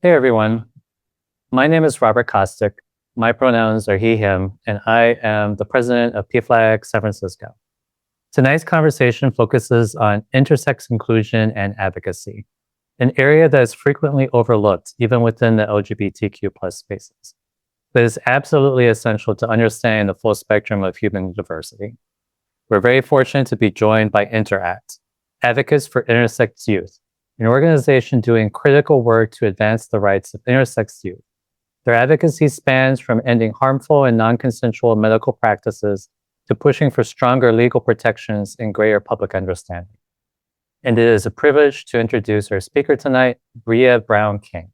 Hey everyone, my name is Robert Kostick. My pronouns are he, him, and I am the president of PFLAG San Francisco. Tonight's conversation focuses on intersex inclusion and advocacy, an area that is frequently overlooked even within the LGBTQ plus spaces, but is absolutely essential to understand the full spectrum of human diversity. We're very fortunate to be joined by Interact, advocates for intersex youth, an organization doing critical work to advance the rights of intersex youth. Their advocacy spans from ending harmful and non-consensual medical practices to pushing for stronger legal protections and greater public understanding. And it is a privilege to introduce our speaker tonight, Bria Brown-King.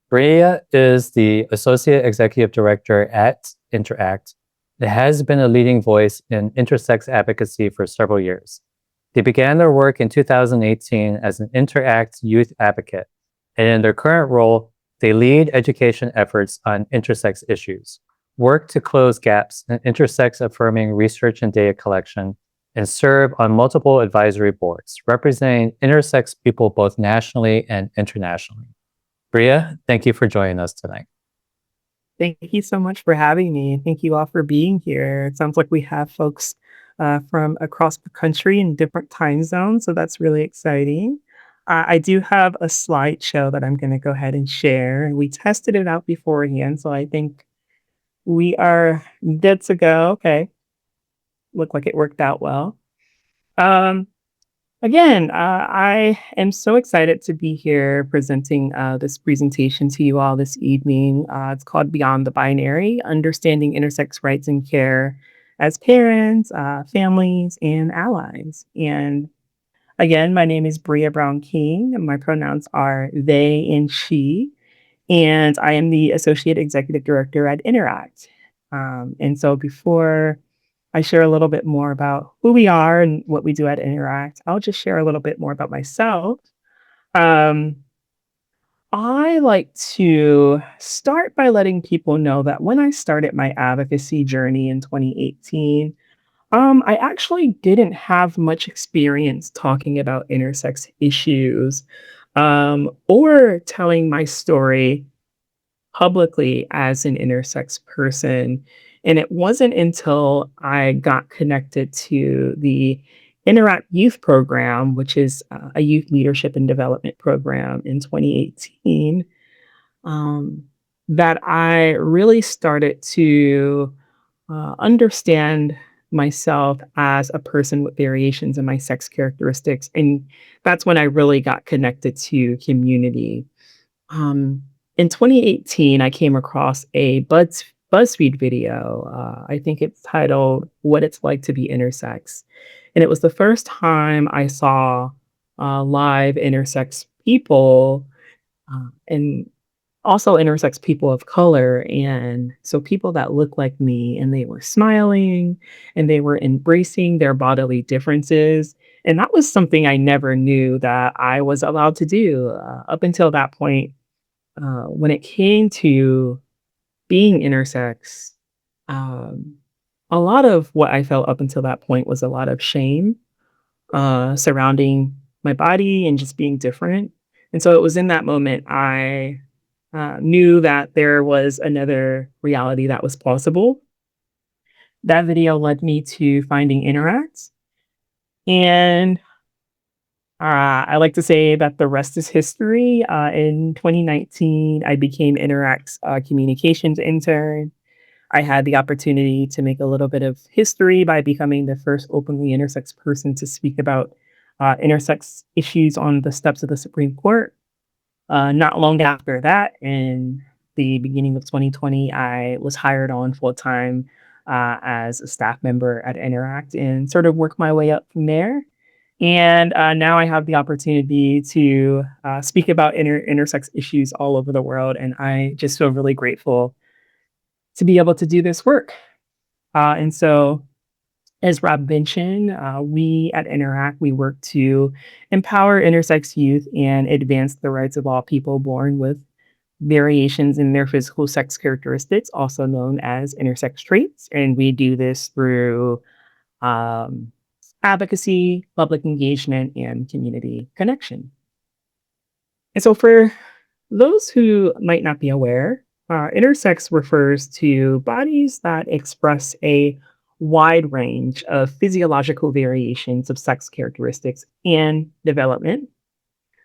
Bria is the Associate Executive Director at Interact that has been a leading voice in intersex advocacy for several years. They began their work in 2018 as an Interact youth advocate, and in their current role, they lead education efforts on intersex issues, work to close gaps in intersex-affirming research and data collection, and serve on multiple advisory boards, representing intersex people both nationally and internationally. Bria, thank you for joining us tonight. Thank you so much for having me. Thank you all for being here. It sounds like we have folks from across the country in different time zones, so that's really exciting. I do have a slideshow that I'm going to go ahead and share, and we tested it out beforehand, so I think we are good to go. Okay, looked like it worked out well. Um, Again, I am so excited to be here presenting this presentation to you all this evening. It's called Beyond the Binary, Understanding Intersex Rights and Care as Parents, Families, and Allies. And again, my name is Bria Brown-King, and my pronouns are they and she. And I am the Associate Executive Director at Interact. And so before I share a little bit more about who we are and what we do at Interact, I'll just share a little bit more about myself. Um, I like to start by letting people know that when I started my advocacy journey in 2018, I actually didn't have much experience talking about intersex issues or telling my story publicly as an intersex person. And it wasn't until I got connected to the Interact Youth Program, which is a youth leadership and development program in 2018, um, that I really started to understand myself as a person with variations in my sex characteristics. And that's when I really got connected to community. um, in 2018, I came across a BuzzFeed video. I think it's titled "What It's Like to Be Intersex," and it was the first time I saw live intersex people, and also intersex people of color, and so people that look like me, and they were smiling, and they were embracing their bodily differences. And that was something I never knew that I was allowed to do up until that point. When it came to being intersex, um, a lot of what I felt up until that point was a lot of shame surrounding my body and just being different. And so it was in that moment I knew that there was another reality that was possible. That video led me to finding Interact. And I like to say that the rest is history. In 2019, I became Interact's communications intern. I had the opportunity to make a little bit of history by becoming the first openly intersex person to speak about intersex issues on the steps of the Supreme Court. Not long after that, in the beginning of 2020, I was hired on full time as a staff member at Interact and sort of worked my way up from there. And now I have the opportunity to speak about intersex issues all over the world. And I just feel really grateful to be able to do this work. And so, as Rob mentioned, we at Interact, we work to empower intersex youth and advance the rights of all people born with variations in their physical sex characteristics, also known as intersex traits. And we do this through um, advocacy, public engagement, and community connection. And so, for Those who might not be aware, intersex refers to bodies that express a wide range of physiological variations of sex characteristics and development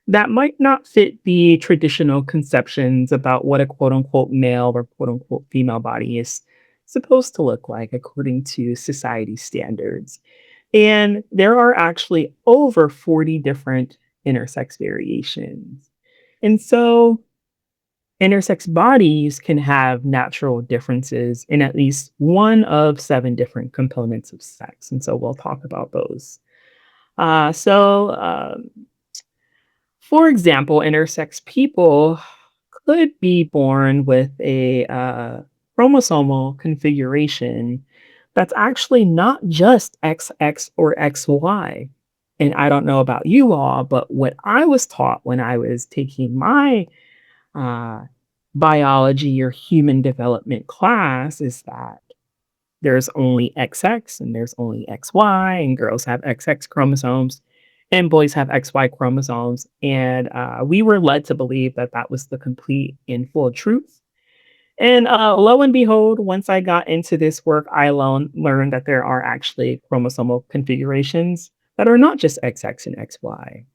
that might not fit the traditional conceptions about what a quote unquote male or quote unquote female body is supposed to look like according to society standards. And there are actually over 40 different intersex variations. And so intersex bodies can have natural differences in at least one of seven different components of sex. And so we'll talk about those. For example, intersex people could be born with a chromosomal configuration that's actually not just XX or XY. And I don't know about you all, but what I was taught when I was taking my uh, biology or human development class is that there's only XX and there's only XY, and girls have XX chromosomes and boys have XY chromosomes. And we were led to believe that that was the complete and full truth. And lo and behold, once I got into this work, I learned that there are actually chromosomal configurations that are not just XX and XY.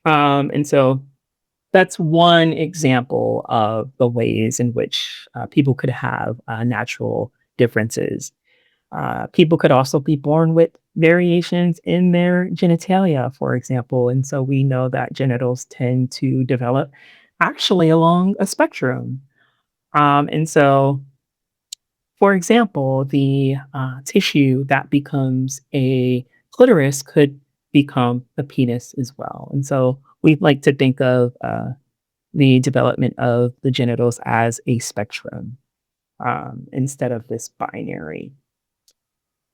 And so that's one example of the ways in which people could have natural differences. People could also be born with variations in their genitalia, for example. And so we know that genitals tend to develop actually along a spectrum. And so, for example, the tissue that becomes a clitoris could become a penis as well. And so we like to think of the development of the genitals as a spectrum instead of this binary.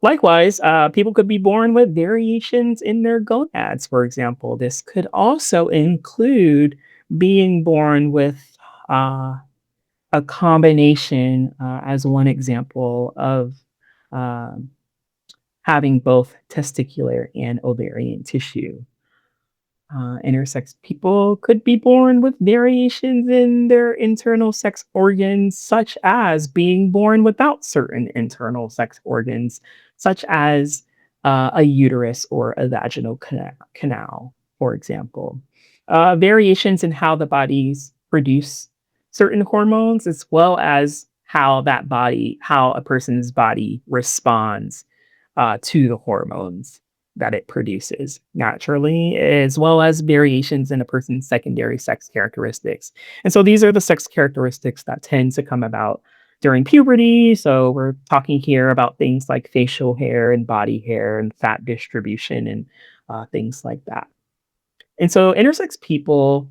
Likewise, people could be born with variations in their gonads, for example. This could also include being born with uh, a combination, as one example, of um, having both testicular and ovarian tissue. Intersex people could be born with variations in their internal sex organs, such as being born without certain internal sex organs, such as a uterus or a vaginal canal, for example. Variations in how the bodies produce certain hormones, as well as how a person's body responds to the hormones that it produces naturally, as well as variations in a person's secondary sex characteristics. And so these are the sex characteristics that tend to come about during puberty. So we're talking here about things like facial hair and body hair and fat distribution and things like that. And so intersex people,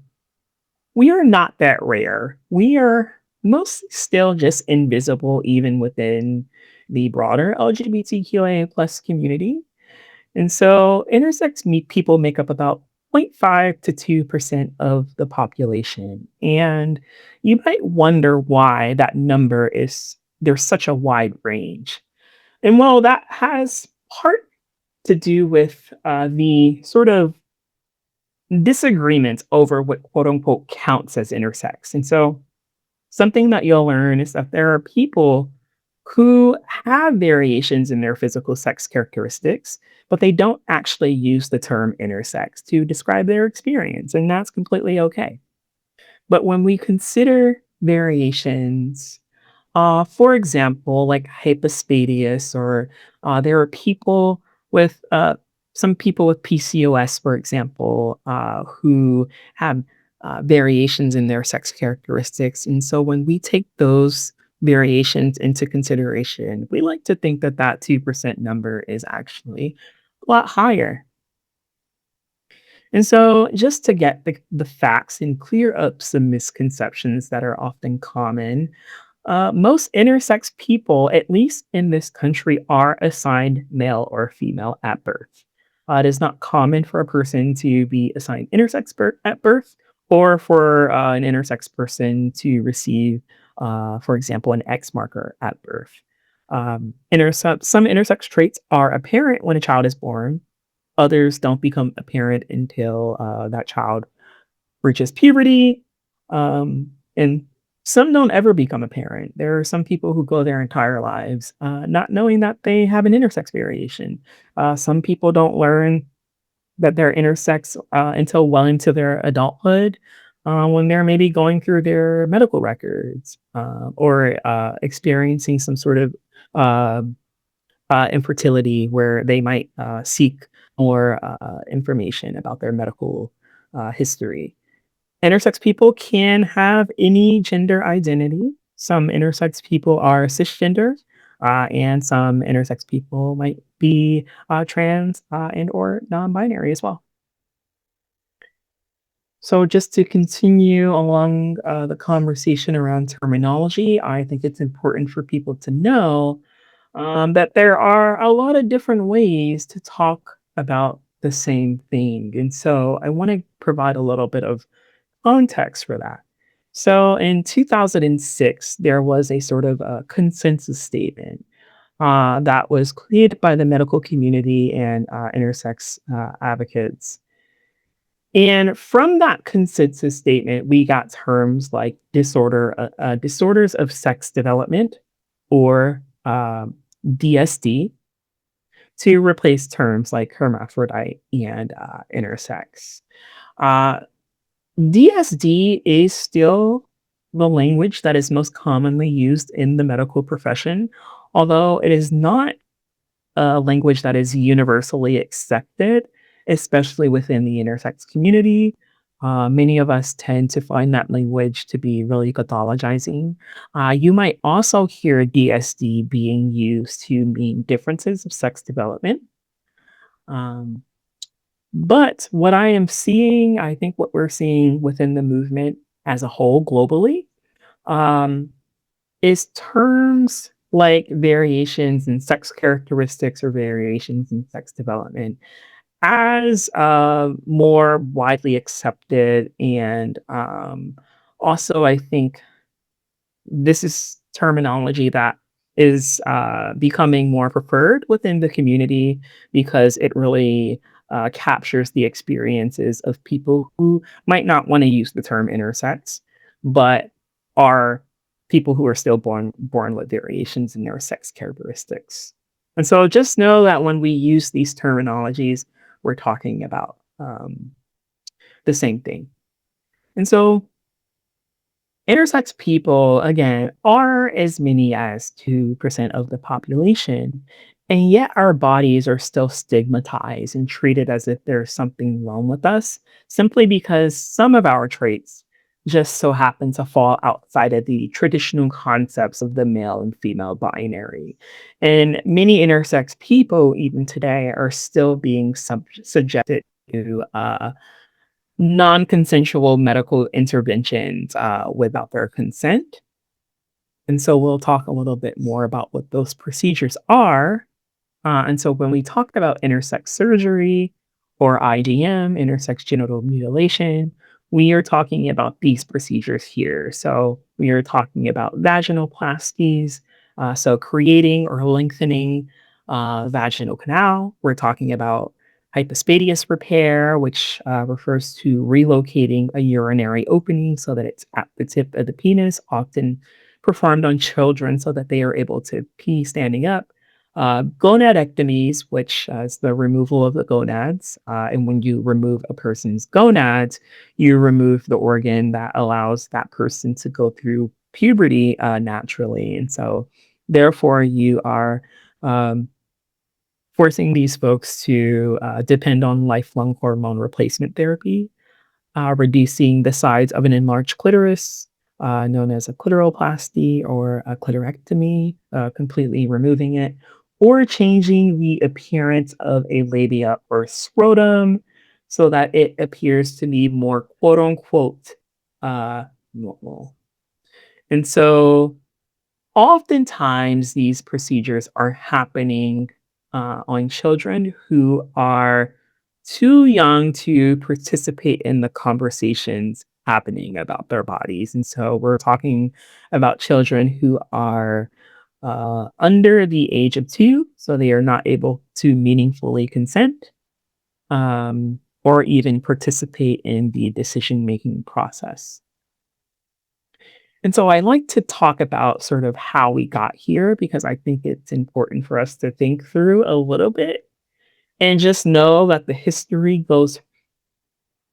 we are not that rare. We are mostly still just invisible, even within the broader LGBTQIA plus community. And so people make up about 0.5 to 2% of the population. And you might wonder why that number is there's such a wide range. And well, that has part to do with the sort of disagreement over what quote unquote counts as intersex. And so something that you'll learn is that there are people who have variations in their physical sex characteristics, but they don't actually use the term intersex to describe their experience, and that's completely okay. But when we consider variations, for example, like hypospadias, or there are people with some people with PCOS, for example, who have variations in their sex characteristics. And so when we take those variations into consideration, we like to think that that 2% number is actually a lot higher. And so, just to get the facts and clear up some misconceptions that are often common, most intersex people, at least in this country, are assigned male or female at birth. It is not common for a person to be assigned at birth, or for an intersex person to receive, for example, an X marker at birth. Some intersex traits are apparent when a child is born. Others don't become apparent until that child reaches puberty. And some don't ever become a parent. There are some people who go their entire lives not knowing that they have an intersex variation. Some people don't learn that they're intersex until well into their adulthood, when they're maybe going through their medical records or experiencing some sort of uh, infertility where they might seek more information about their medical history. Intersex people can have any gender identity. Some intersex people are cisgender, and some intersex people might be trans and or non-binary as well. So just to continue along the conversation around terminology, I think it's important for people to know that there are a lot of different ways to talk about the same thing. And so I want to provide a little bit of context for that. So in 2006, there was a sort of a consensus statement that was created by the medical community and intersex advocates. And from that consensus statement, we got terms like disorders of sex development, or DSD, to replace terms like hermaphrodite and intersex. Uh, DSD is still the language that is most commonly used in the medical profession, although it is not a language that is universally accepted, especially within the intersex community. Many of us tend to find that language to be really pathologizing. You might also hear DSD being used to mean differences of sex development. Um, but what I am seeing, I think what we're seeing within the movement as a whole globally, um, is terms like variations in sex characteristics or variations in sex development as more widely accepted. And also, I think this is terminology that is becoming more preferred within the community because it really captures the experiences of people who might not want to use the term intersex, but are people who are still born with variations in their sex characteristics. And so just know that when we use these terminologies, we're talking about the same thing. And so intersex people, again, are as many as 2% of the population, and yet our bodies are still stigmatized and treated as if there's something wrong with us simply because some of our traits just so happen to fall outside of the traditional concepts of the male and female binary. And many intersex people, even today, are still being subjected to non-consensual medical interventions without their consent. And so we'll talk a little bit more about what those procedures are. And so when we talk about intersex surgery or IGM, intersex genital mutilation, we are talking about these procedures here. So we are talking about vaginoplasties, so creating or lengthening vaginal canal. We're talking about hypospadias repair, which refers to relocating a urinary opening so that it's at the tip of the penis, often performed on children so that they are able to pee standing up. Gonadectomies, which is the removal of the gonads. And when you remove a person's gonads, you remove the organ that allows that person to go through puberty naturally. And so, therefore, you are um, forcing these folks to depend on lifelong hormone replacement therapy, reducing the size of an enlarged clitoris, known as a clitoroplasty or a clitorectomy, completely removing it, or changing the appearance of a labia or scrotum so that it appears to be more quote unquote normal. And so oftentimes, these procedures are happening on children who are too young to participate in the conversations happening about their bodies. And so we're talking about children who are under the age of 2, so they are not able to meaningfully consent or even participate in the decision making process. And so I like to talk about sort of how we got here because I think it's important for us to think through a little bit and just know that the history goes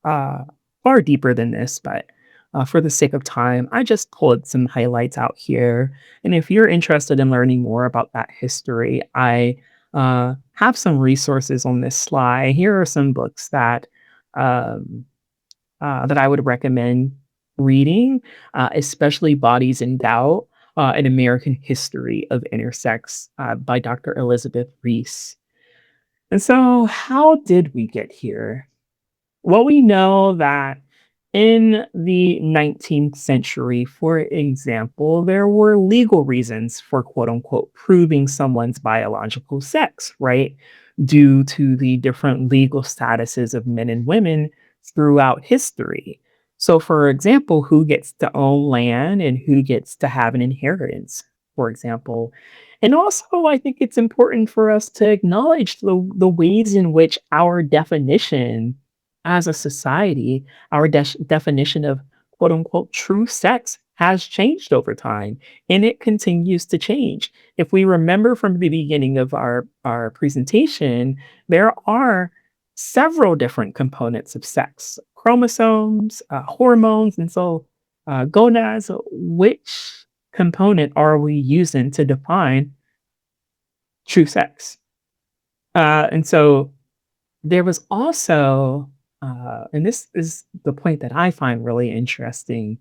uh, far deeper than this. But for the sake of time, I just pulled some highlights out here. And if you're interested in learning more about that history, I have some resources on this slide. Here are some books um, that I would recommend reading, especially Bodies in Doubt, An American History of Intersex by Dr. Elizabeth Reis. And so, how did we get here? Well, we know that in the 19th century, for example, there were legal reasons for quote unquote proving someone's biological sex, right? Due to the different legal statuses of men and women throughout history. So, for example, who gets to own land and who gets to have an inheritance, for example. And also, I think it's important for us to acknowledge the ways in which our definition as a society, our definition of quote unquote true sex has changed over time and it continues to change. If we remember from the beginning of our presentation, there are several different components of sex chromosomes, hormones, and so gonads. Which component are we using to define true sex? And so there was also, and this is the point that I find really interesting,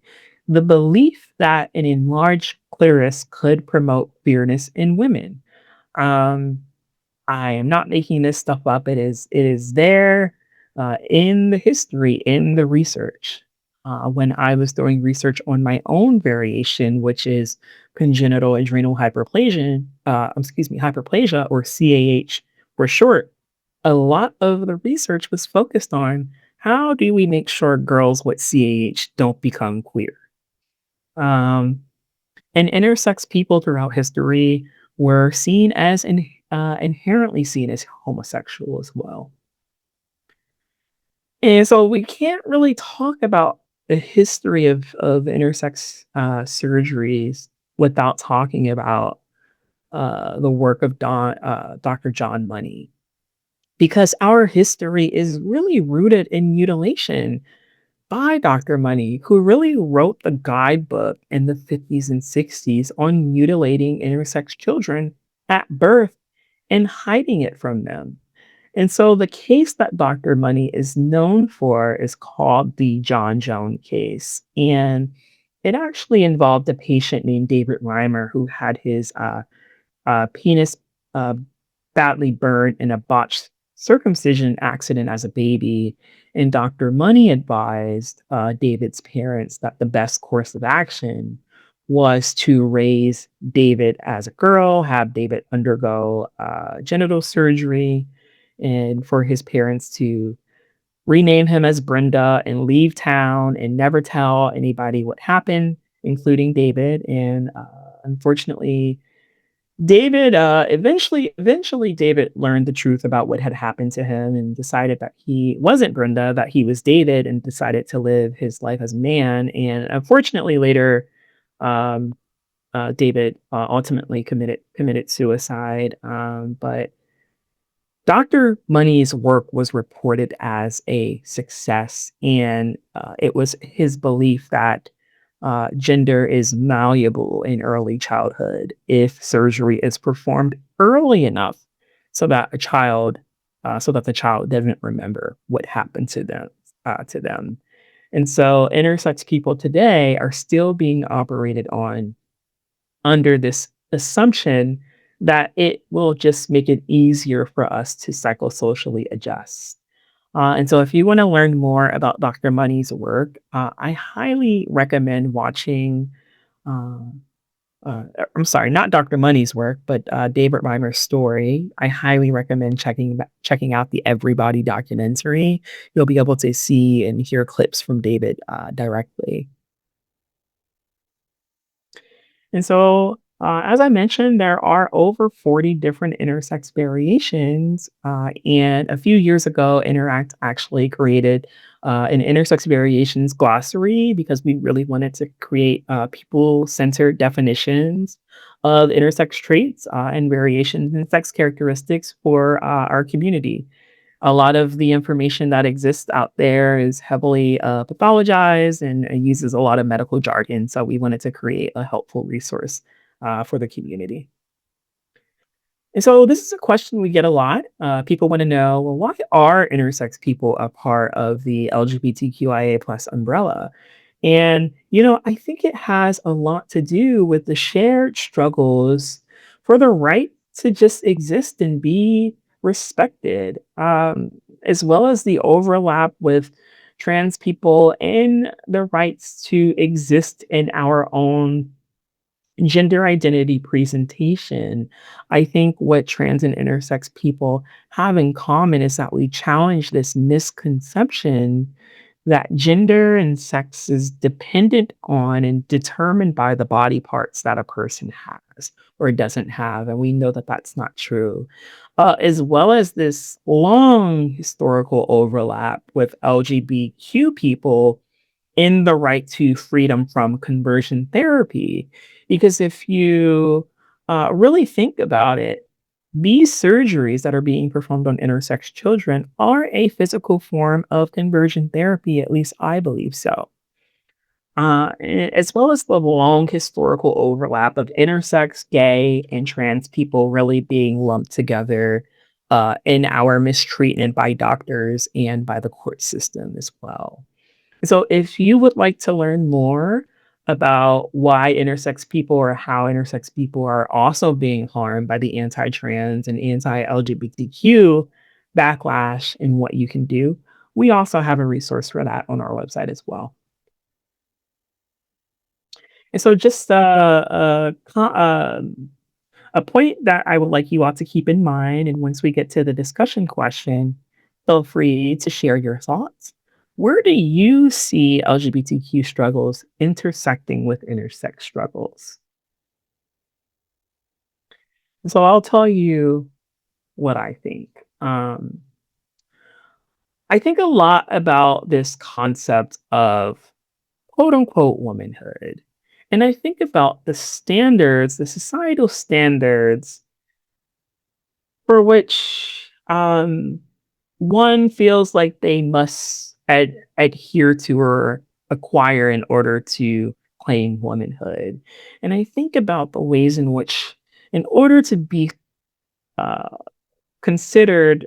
the belief that an enlarged clitoris could promote queerness in women. Um, I am not making this stuff up. It is there in the history, in the research. When I was doing research on my own variation, which is congenital adrenal hyperplasia, hyperplasia or CAH for short, a lot of the research was focused on how do we make sure girls with CAH don't become queer. Um, and intersex people throughout history were seen as inherently seen as homosexual as well. And so we can't really talk about the history of intersex surgeries without talking about the work of Dr. John Money, because our history is really rooted in mutilation by Dr. Money, who really wrote the guidebook in the 50s and 60s on mutilating intersex children at birth and hiding it from them. And so the case that Dr. Money is known for is called the John Jones case. And it actually involved a patient named David Reimer who had his penis uh, badly burned in a botched circumcision accident as a baby. And Dr. Money advised David's parents that the best course of action was to raise David as a girl, have David undergo genital surgery, and for his parents to rename him as Brenda and leave town and never tell anybody what happened, including David. And unfortunately, David, eventually David learned the truth about what had happened to him and decided that he wasn't Brenda, that he was David, and decided to live his life as a man. And unfortunately, later, um, David ultimately committed suicide. But Dr. Money's work was reported as a success, and it was his belief that gender is malleable in early childhood if surgery is performed early enough so that the child doesn't remember what happened to them. And so intersex people today are still being operated on under this assumption that it will just make it easier for us to psychosocially adjust. And so, if you want to learn more about Dr. Money's work, I highly recommend watching. Um, I'm sorry, not Dr. Money's work, but David Reimer's story. I highly recommend checking out the Everybody documentary. You'll be able to see and hear clips from David directly. And so, as I mentioned, there are over 40 different intersex variations. And a few years ago, Interact actually created an intersex variations glossary because we really wanted to create people-centered definitions of intersex traits and variations in sex characteristics for our community. A lot of the information that exists out there is heavily pathologized and uses a lot of medical jargon. So we wanted to create a helpful resource for the community. And so this is a question we get a lot. People want to know, well, why are intersex people a part of the LGBTQIA plus umbrella? And, I think it has a lot to do with the shared struggles for the right to just exist and be respected, as well as the overlap with trans people and the rights to exist in our own gender identity presentation. I think what trans and intersex people have in common is that we challenge this misconception that gender and sex is dependent on and determined by the body parts that a person has or doesn't have. And we know that that's not true. As well as this long historical overlap with LGBTQ people in the right to freedom from conversion therapy. Because if you really think about it, these surgeries that are being performed on intersex children are a physical form of conversion therapy, at least I believe so. As well as the long historical overlap of intersex, gay, and trans people really being lumped together in our mistreatment by doctors and by the court system as well. So, if you would like to learn more about why intersex people or how intersex people are also being harmed by the anti trans and anti LGBTQ backlash and what you can do, we also have a resource for that on our website as well. And so, just a point that I would like you all to keep in mind, and once we get to the discussion question, feel free to share your thoughts. Where do you see LGBTQ struggles intersecting with intersex struggles? So I'll tell you what I think. I think a lot about this concept of quote unquote womanhood. And I think about the standards, the societal standards for which one feels like they must adhere to or acquire in order to claim womanhood. And I think about the ways in which, in order to be uh, considered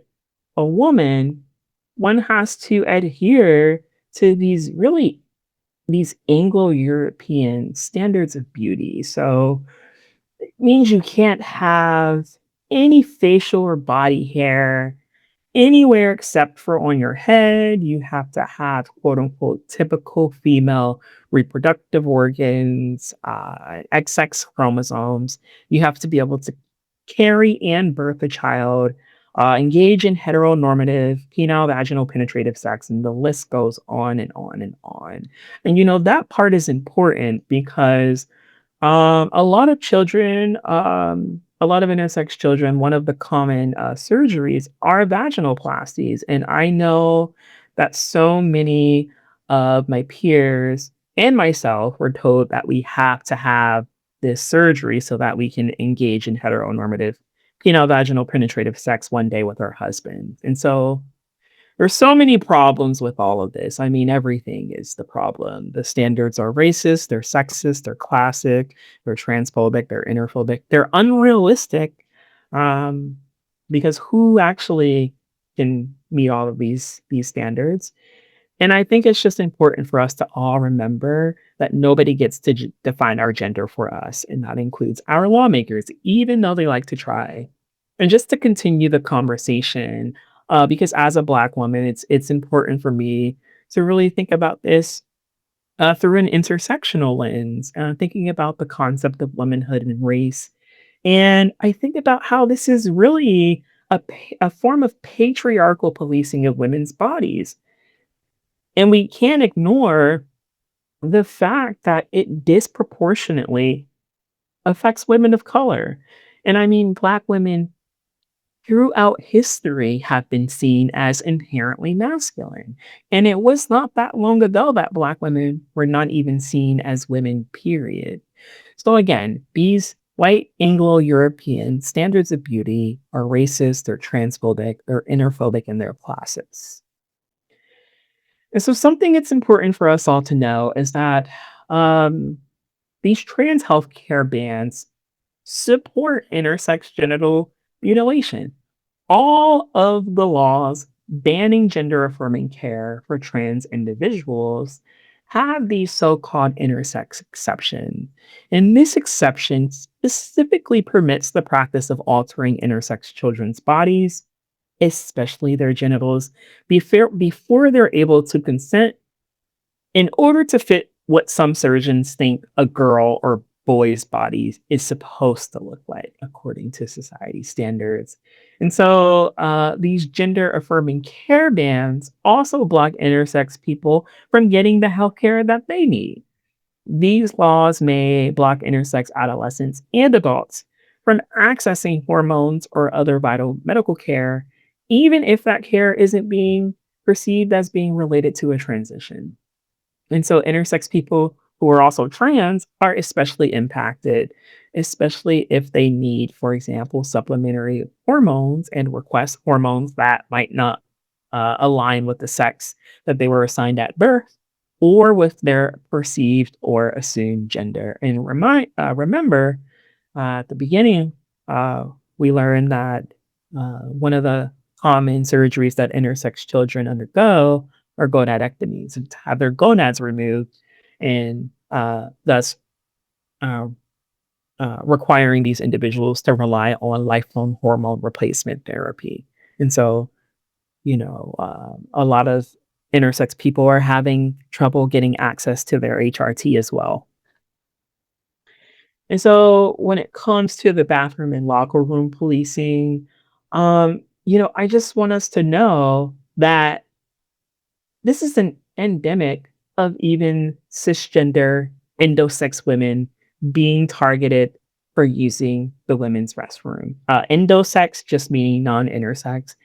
a woman, one has to adhere to these Anglo-European standards of beauty. So it means you can't have any facial or body hair anywhere except for on your head. You have to have quote unquote typical female reproductive organs, XX chromosomes. You have to be able to carry and birth a child, engage in heteronormative penile vaginal penetrative sex, and the list goes on and on and on. And that part is important because a lot of children, a lot of intersex children, one of the common surgeries are vaginoplasties. And I know that so many of my peers and myself were told that we have to have this surgery so that we can engage in heteronormative penile vaginal penetrative sex one day with our husband. And so there's so many problems with all of this. I mean, everything is the problem. The standards are racist, they're sexist, they're classic, they're transphobic, they're interphobic, they're unrealistic. Um, because who actually can meet all of these standards? And I think it's just important for us to all remember that nobody gets to define our gender for us, and that includes our lawmakers, even though they like to try. And just to continue the conversation, because as a Black woman, it's important for me to really think about this through an intersectional lens, thinking about the concept of womanhood and race. And I think about how this is really a form of patriarchal policing of women's bodies. And we can't ignore the fact that it disproportionately affects women of color. And I mean, Black women throughout history have been seen as inherently masculine. And it was not that long ago that Black women were not even seen as women, period. So again, these white Anglo-European standards of beauty are racist, they're transphobic, they're interphobic in their classes. And so something it's important for us all to know is that um, these trans healthcare bans support intersex genital mutilation. All of the laws banning gender affirming care for trans individuals have the so-called intersex exception. And this exception specifically permits the practice of altering intersex children's bodies, especially their genitals, before they're able to consent in order to fit what some surgeons think a girl or boy's body is supposed to look like according to society standards. And so these gender affirming care bans also block intersex people from getting the health care that they need. These laws may block intersex adolescents and adults from accessing hormones or other vital medical care, even if that care isn't being perceived as being related to a transition. And so intersex people who are also trans are especially impacted, especially if they need, for example, supplementary hormones and request hormones that might not align with the sex that they were assigned at birth or with their perceived or assumed gender. And remember, at the beginning, we learned that one of the common surgeries that intersex children undergo are gonadectomies and to have their gonads removed, and thus uh, requiring these individuals to rely on lifelong hormone replacement therapy. And so, a lot of intersex people are having trouble getting access to their HRT as well. And so when it comes to the bathroom and locker room policing, I just want us to know that this is an endemic of even cisgender endosex women being targeted for using the women's restroom. Endosex just meaning non-intersex,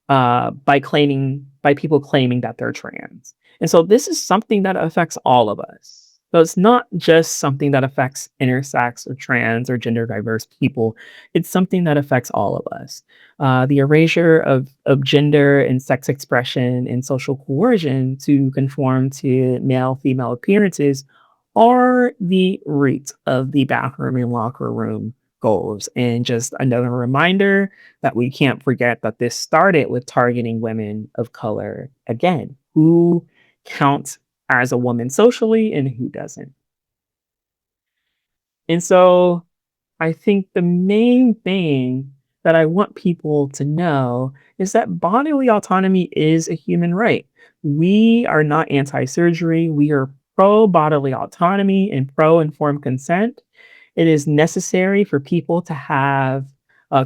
by people claiming that they're trans. And so this is something that affects all of us. So it's not just something that affects intersex or trans or gender diverse people. It's something that affects all of us. The erasure of gender and sex expression and social coercion to conform to male female appearances are the roots of the bathroom and locker room goals. And just another reminder that we can't forget that this started with targeting women of color. Again, who counts as a woman socially and who doesn't. And so I think the main thing that I want people to know is that bodily autonomy is a human right. We are not anti surgery, we are pro bodily autonomy and pro informed consent. It is necessary for people to have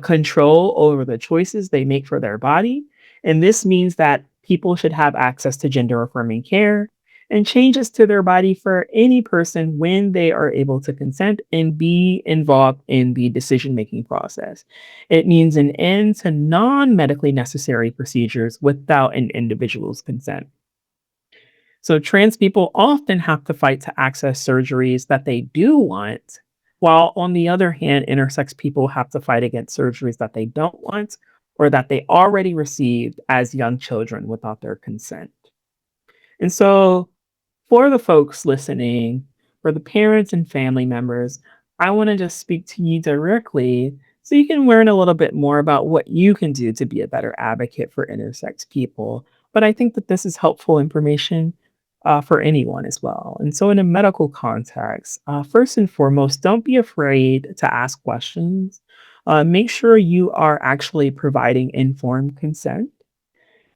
control over the choices they make for their body. And this means that people should have access to gender affirming care and changes to their body for any person when they are able to consent and be involved in the decision making process. It means an end to non medically necessary procedures without an individual's consent. So, trans people often have to fight to access surgeries that they do want, while on the other hand, intersex people have to fight against surgeries that they don't want or that they already received as young children without their consent. And so, for the folks listening, for the parents and family members, I want to just speak to you directly so you can learn a little bit more about what you can do to be a better advocate for intersex people. But I think that this is helpful information for anyone as well. And so, in a medical context, first and foremost, don't be afraid to ask questions. Make sure you are actually providing informed consent.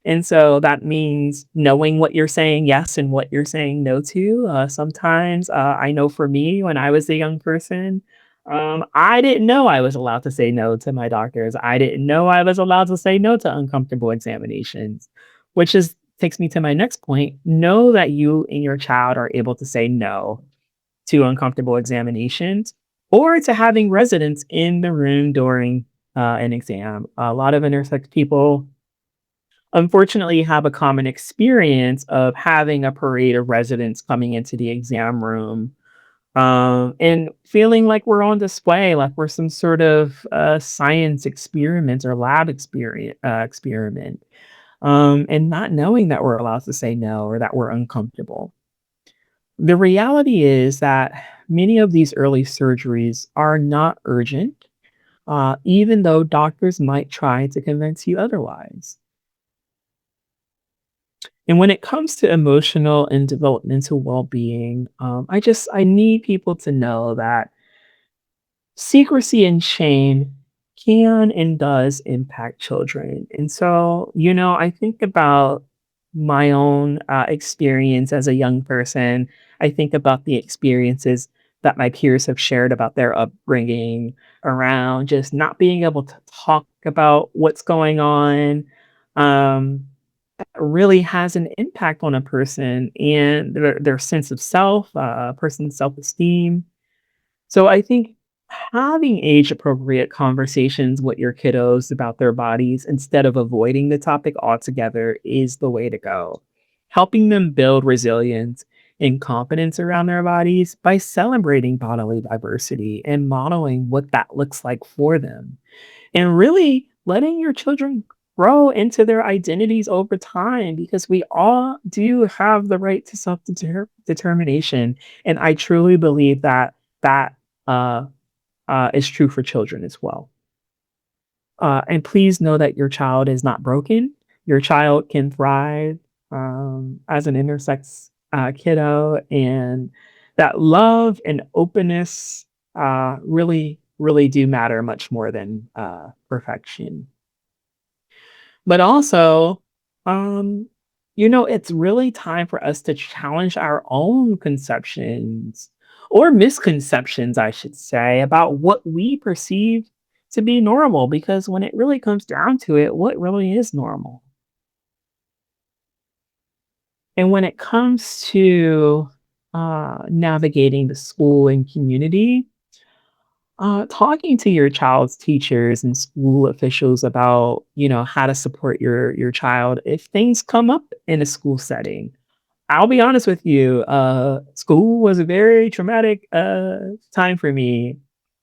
And so that means knowing what you're saying yes and what you're saying no to. Sometimes I know for me, when I was a young person, I didn't know I was allowed to say no to my doctors. I didn't know I was allowed to say no to uncomfortable examinations, which is takes me to my next point. Know that you and your child are able to say no to uncomfortable examinations or to having residents in the room during an exam. A lot of intersex people unfortunately have a common experience of having a parade of residents coming into the exam room and feeling like we're on display, like we're some sort of science experiment or experiment, and not knowing that we're allowed to say no or that we're uncomfortable. The reality is that many of these early surgeries are not urgent, even though doctors might try to convince you otherwise. And when it comes to emotional and developmental well-being, I need people to know that secrecy and shame can and does impact children. And so, I think about my own experience as a young person. I think about the experiences that my peers have shared about their upbringing around just not being able to talk about what's going on. Um, really has an impact on a person and their sense of self, a person's self-esteem. So I think having age appropriate conversations with your kiddos about their bodies instead of avoiding the topic altogether is the way to go. Helping them build resilience and confidence around their bodies by celebrating bodily diversity and modeling what that looks like for them and really letting your children grow into their identities over time because we all do have the right to self determination. And I truly believe that that uh, is true for children as well. And please know that your child is not broken. Your child can thrive as an intersex kiddo, and that love and openness really do matter much more than perfection. But also, um, it's really time for us to challenge our own conceptions or misconceptions, I should say, about what we perceive to be normal. Because when it really comes down to it, what really is normal? And when it comes to navigating the school and community, talking to your child's teachers and school officials about, how to support your child if things come up in a school setting. I'll be honest with you, school was a very traumatic, time for me.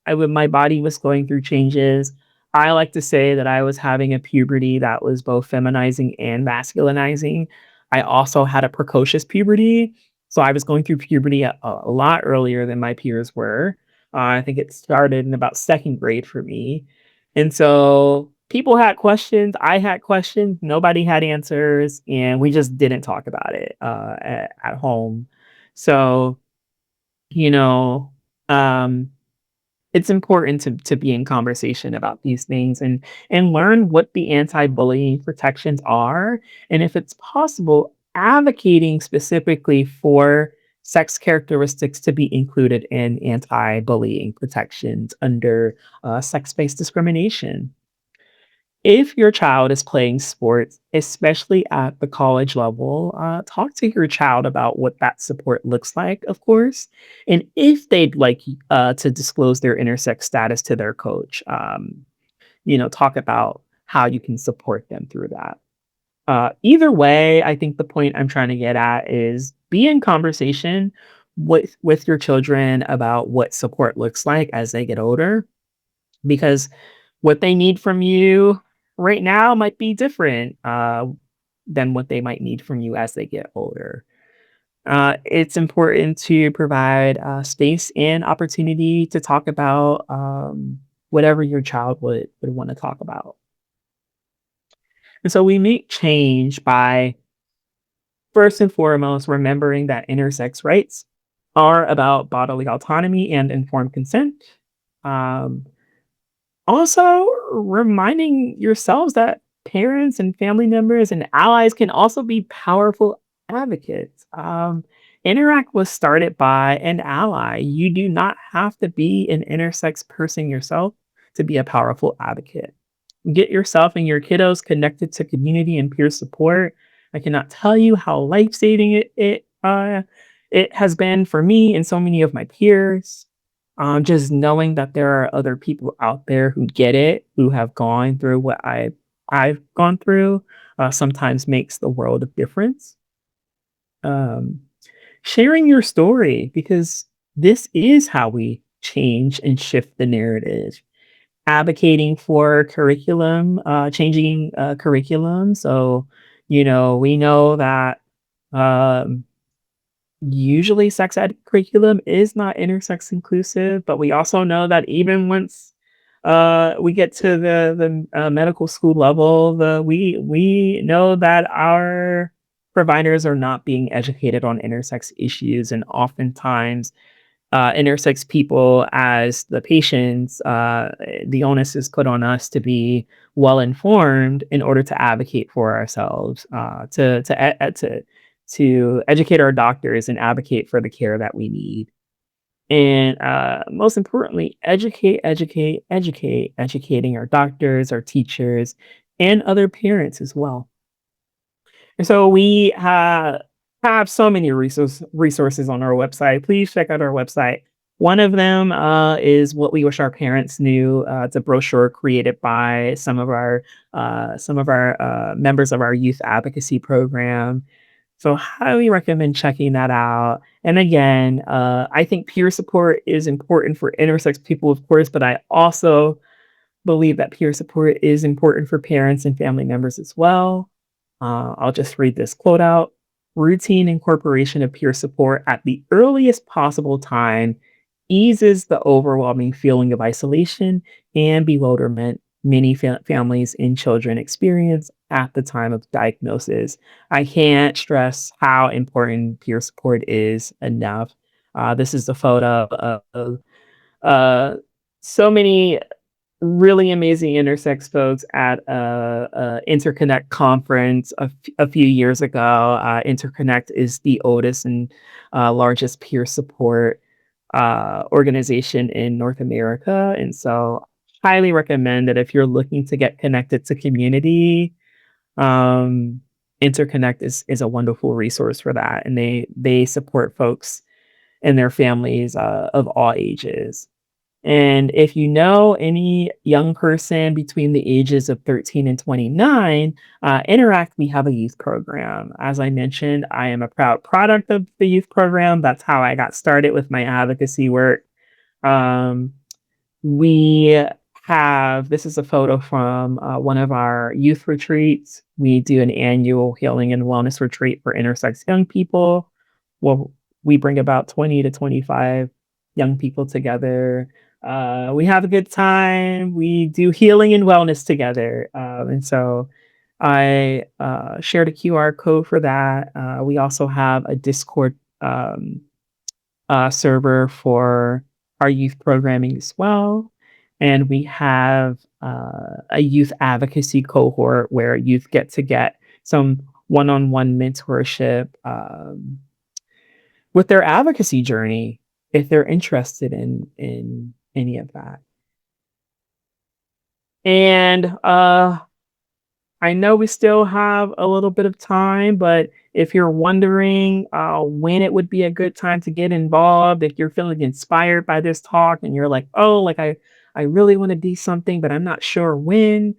My body was going through changes. I like to say that I was having a puberty that was both feminizing and masculinizing. I also had a precocious puberty, so I was going through puberty a lot earlier than my peers were. I think it started in about 2nd grade for me, and so people had questions, I had questions, nobody had answers, and we just didn't talk about it, at home. So, you know, um, it's important to be in conversation about these things and learn what the anti-bullying protections are, and if it's possible, advocating specifically for sex characteristics to be included in anti-bullying protections under, sex-based discrimination. If your child is playing sports, especially at the college level, talk to your child about what that support looks like, of course, and if they'd like to disclose their intersex status to their coach, talk about how you can support them through that. Either way, I think the point I'm trying to get at is be in conversation with your children about what support looks like as they get older, because what they need from you right now might be different than what they might need from you as they get older. It's important to provide space and opportunity to talk about whatever your child would want to talk about. And so we make change by first and foremost remembering that intersex rights are about bodily autonomy and informed consent. Um, Also, reminding yourselves that parents and family members and allies can also be powerful advocates. Interact was started by an ally. You do not have to be an intersex person yourself to be a powerful advocate. Get yourself and your kiddos connected to community and peer support. I cannot tell you how life saving it has been for me and so many of my peers. Just knowing that there are other people out there who get it, who have gone through what I've gone through, sometimes makes the world of difference. Um, Sharing your story, because this is how we change and shift the narrative. Advocating for curriculum, changing curriculum. So, we know that um, usually sex ed curriculum is not intersex inclusive, but we also know that even once we get to the medical school level, we know that our providers are not being educated on intersex issues, and oftentimes intersex people as the patients, the onus is put on us to be well informed in order to advocate for ourselves, to educate our doctors and advocate for the care that we need. And most importantly, educating our doctors, our teachers, and other parents as well. And so we have so many resources on our website. Please check out our website. One of them is What We Wish Our Parents Knew. It's a brochure created by some of our members of our youth advocacy program. So highly recommend checking that out. And again, I think peer support is important for intersex people, of course, but I also believe that peer support is important for parents and family members as well. I'll just read this quote out. Routine incorporation of peer support at the earliest possible time eases the overwhelming feeling of isolation and bewilderment many families and children experience at the time of diagnosis. I can't stress how important peer support is enough. This is a photo of so many really amazing intersex folks at a Interconnect conference a few years ago. Interconnect is the oldest and largest peer support organization in North America, and so highly recommend that if you're looking to get connected to community, um, Interconnect is a wonderful resource for that, and they support folks and their families of all ages. And if you know any young person between the ages of 13 and 29, Interact, we have a youth program. As I mentioned, I am a proud product of the youth program. That's how I got started with my advocacy work. Um, we this is a photo from one of our youth retreats. We do an annual healing and wellness retreat for intersex young people. Well, we bring about 20 to 25 young people together. We have a good time. We do healing and wellness together. And so I shared a QR code for that. We also have a Discord server for our youth programming as well. And we have a youth advocacy cohort where youth get some one-on-one mentorship with their advocacy journey if they're interested in any of that. And I know we still have a little bit of time, but if you're wondering when it would be a good time to get involved, if you're feeling inspired by this talk and you're like, oh, like I really want to do something, but I'm not sure when,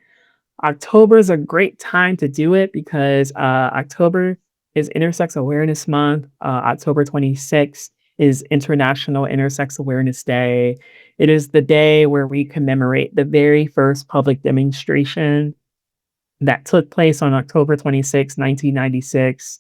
October is a great time to do it because October is Intersex Awareness Month. October 26th is International Intersex Awareness Day. It is the day where we commemorate the very first public demonstration that took place on October 26, 1996.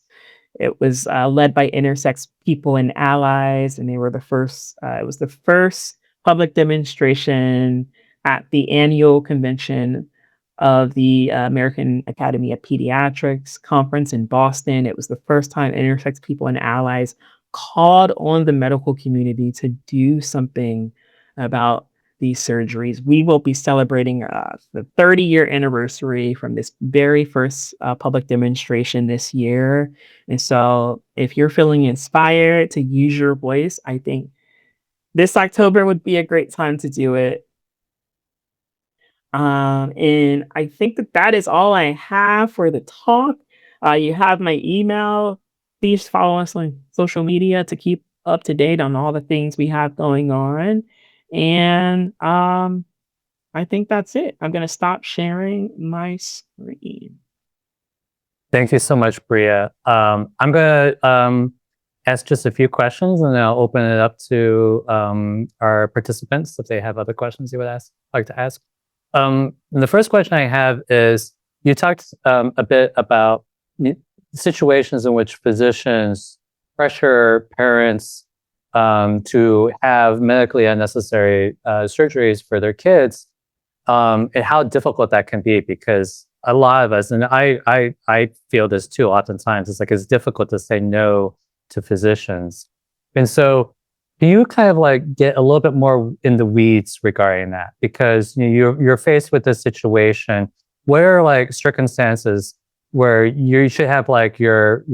It was led by intersex people and allies, and they were the first. It was the first public demonstration at the annual convention of the American Academy of Pediatrics conference in Boston. It was the first time intersex people and allies called on the medical community to do something about these surgeries. We will be celebrating the 30-year anniversary from this very first public demonstration this year. And so if you're feeling inspired to use your voice, I think this October would be a great time to do it. And I think that is all I have for the talk. You have my email. Please follow us on social media to keep up to date on all the things we have going on. And I think that's it. I'm going to stop sharing my screen. Thank you so much, Bria. I'm going to ask just a few questions, and then I'll open it up to our participants if they have other questions they would like to ask. The first question I have is, you talked a bit about situations in which physicians pressure parents to have medically unnecessary surgeries for their kids, and how difficult that can be, because a lot of us, and I feel this too oftentimes, it's like it's difficult to say no to physicians. And so do you kind of like get a little bit more in the weeds regarding that? Because you're faced with this situation. What are like circumstances where you should have like your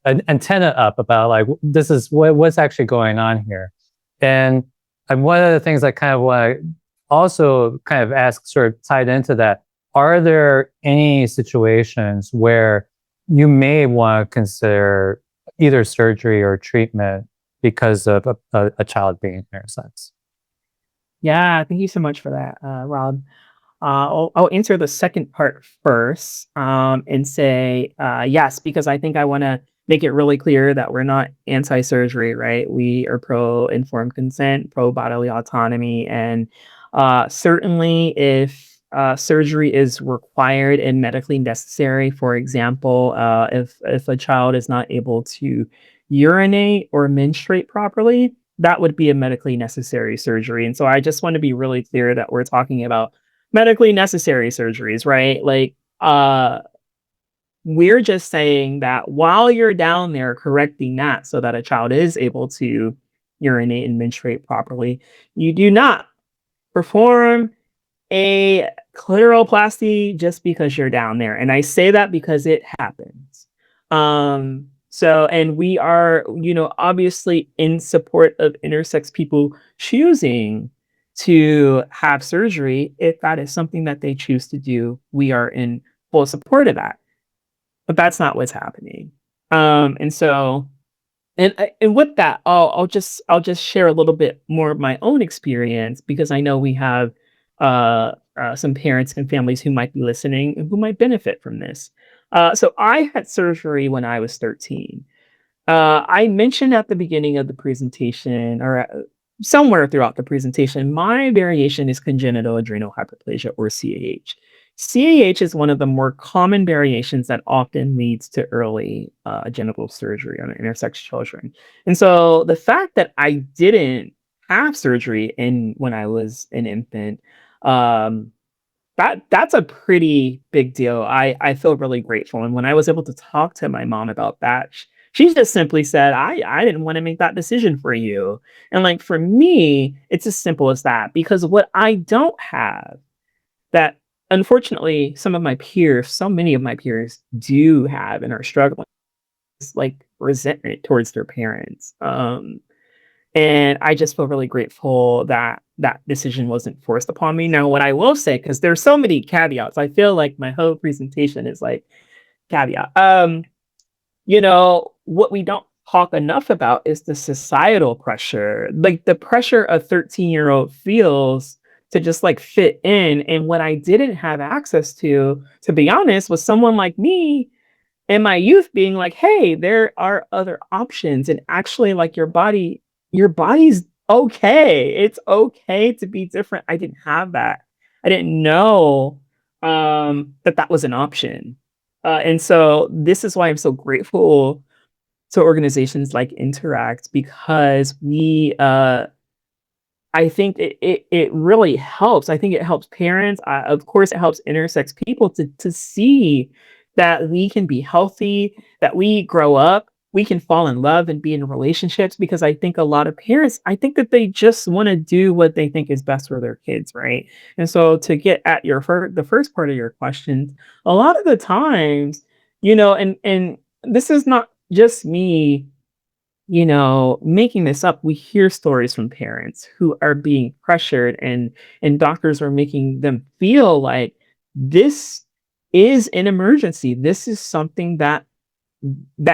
antenna up about like, this is what's actually going on here? And one of the things I kind of want to also kind of ask, sort of tied into that, are there any situations where you may want to consider either surgery or treatment because of a child being intersex? Yeah, thank you so much for that, Rob. I'll answer the second part first, and say yes, because I think I want to make it really clear that we're not anti-surgery, right? We are pro-informed consent, pro-bodily autonomy, and certainly if surgery is required and medically necessary, for example, if a child is not able to urinate or menstruate properly, that would be a medically necessary surgery. And so I just want to be really clear that we're talking about medically necessary surgeries, right? Like, we're just saying that while you're down there correcting that so that a child is able to urinate and menstruate properly, you do not perform a clitoroplasty just because you're down there. And I say that because it happens. And we are, obviously in support of intersex people choosing to have surgery. If that is something that they choose to do, we are in full support of that. But that's not what's happening. And so and with that, I'll just share a little bit more of my own experience, because I know we have some parents and families who might be listening and who might benefit from this. So I had surgery when I was 13. I mentioned at the beginning of the presentation, or somewhere throughout the presentation, my variation is congenital adrenal hyperplasia, or CAH. CAH is one of the more common variations that often leads to early genital surgery on intersex children. And so the fact that I didn't have surgery when I was an infant, um, that's a pretty big deal. I feel really grateful. And when I was able to talk to my mom about that, she just simply said, I didn't want to make that decision for you. And like for me, it's as simple as that, because what I don't have, that unfortunately so many of my peers do have and are struggling, is like resentment towards their parents. And I just feel really grateful that that decision wasn't forced upon me. Now, what I will say, because there's so many caveats, I feel like my whole presentation is like caveat. What we don't talk enough about is the societal pressure, like the pressure a 13-year-old feels to just like fit in. And what I didn't have access to be honest, was someone like me in my youth being like, hey, there are other options. And actually, like your body's okay. It's okay to be different. I didn't have that. I didn't know that was an option. And so this is why I'm so grateful to organizations like Interact, because I think it really helps. I think it helps parents. Of course, it helps intersex people to see that we can be healthy, that we grow up, we can fall in love and be in relationships. Because I think a lot of parents, I think that they just want to do what they think is best for their kids, right? And so to get at the first part of your question, a lot of the times, and this is not just me making this up. We hear stories from parents who are being pressured, and doctors are making them feel like this is an emergency. This is something that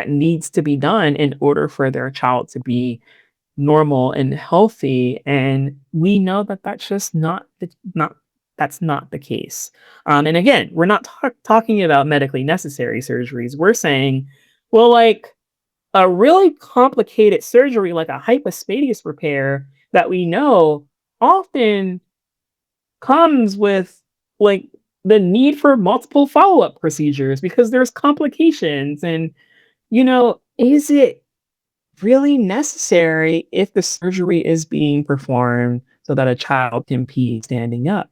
needs to be done in order for their child to be normal and healthy. And we know that that's just that's not the case. And again, we're not talking about medically necessary surgeries. We're saying, well, like a really complicated surgery, like a hypospadias repair that we know often comes with like the need for multiple follow-up procedures because there's complications. And, is it really necessary if the surgery is being performed so that a child can pee standing up?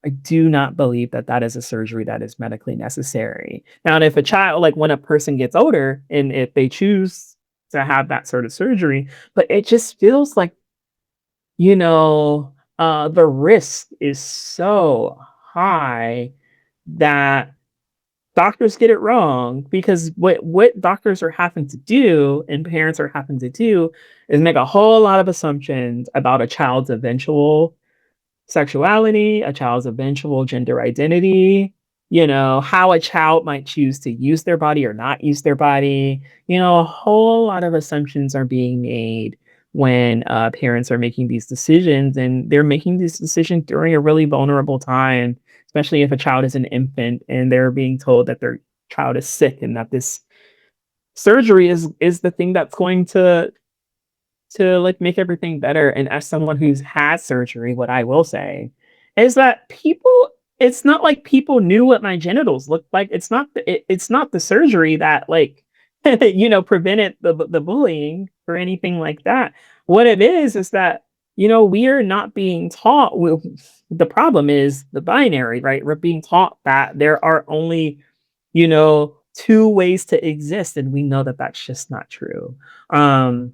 I do not believe that that is a surgery that is medically necessary. Now, and if a child, like when a person gets older and if they choose to have that sort of surgery, but it just feels like, the risk is so high that doctors get it wrong because what doctors are having to do and parents are having to do is make a whole lot of assumptions about a child's eventual sexuality, a child's eventual gender identity, how a child might choose to use their body or not use their body. A whole lot of assumptions are being made when parents are making these decisions, and they're making these decisions during a really vulnerable time, especially if a child is an infant and they're being told that their child is sick and that this surgery is the thing that's going to like make everything better. And as someone who's had surgery, what I will say is that it's not like people knew what my genitals looked like. It's not the surgery that like prevented the bullying or anything like that. What it is that we are not being taught. The problem is the binary, right? We're being taught that there are only two ways to exist, and we know that that's just not true. um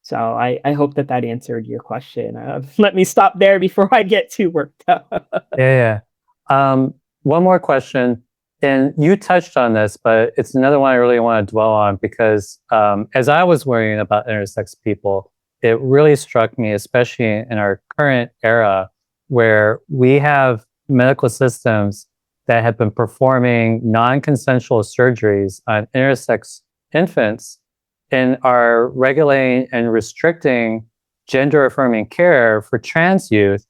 so I hope that that answered your question. Let me stop there before I get too worked up. Yeah, yeah. One more question, and you touched on this, but it's another one I really want to dwell on because as I was worrying about intersex people, it really struck me, especially in our current era, where we have medical systems that have been performing non-consensual surgeries on intersex infants and are regulating and restricting gender-affirming care for trans youth.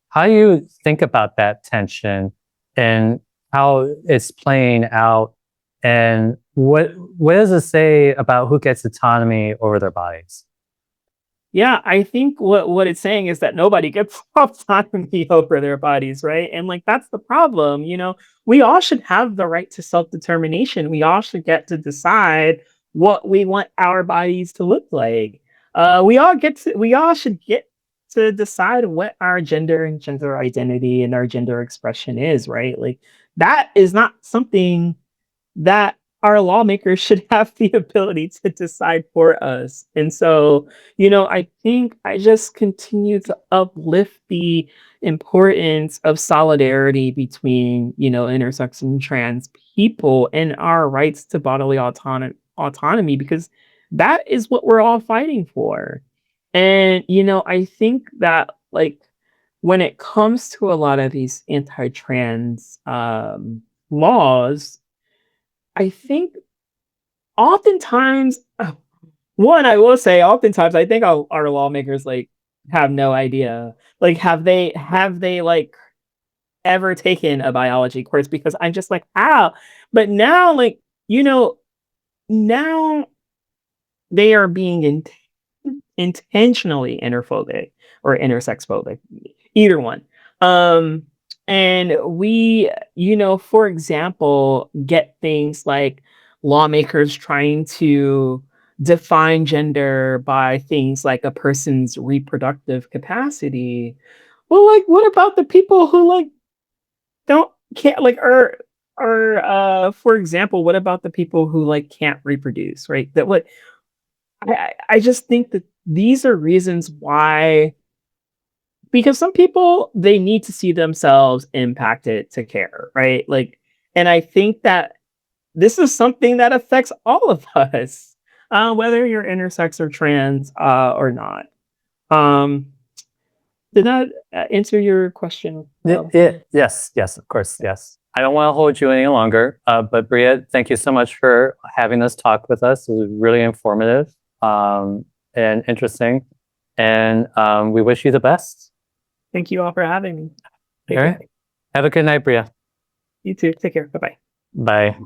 How do you think about that tension and how it's playing out? And what does it say about who gets autonomy over their bodies? Yeah, I think what it's saying is that nobody gets autonomy over their bodies, right? And like that's the problem, We all should have the right to self-determination. We all should get to decide what we want our bodies to look like. We all should get to decide what our gender and gender identity and our gender expression is, right? Like that is not something that our lawmakers should have the ability to decide for us. And so, I think I just continue to uplift the importance of solidarity between, intersex and trans people and our rights to bodily autonomy, because that is what we're all fighting for. And, I think that like when it comes to a lot of these anti-trans laws, I think oftentimes, one, I will say, oftentimes, I think our lawmakers like have no idea. Like, have they like ever taken a biology course? Because I'm just like, how? But now, like, now they are being intentionally interphobic or intersex phobic, either one. Um, and we, for example, get things like lawmakers trying to define gender by things like a person's reproductive capacity. Well, like, what about the people who like can't like or for example, what about the people who like can't reproduce, right? That what I just think that these are reasons why, because some people they need to see themselves impacted to care, right? Like, and I think that this is something that affects all of us, whether you're intersex or trans or not. Um, did that answer your question? Yes, yes, of course, yes. I don't want to hold you any longer, but Bria, thank you so much for having this talk with us. It was really informative and interesting. And we wish you the best. Thank you all for having me. Take All care. right. Have a good night, Bria. You too. Take care. Bye-bye. Bye.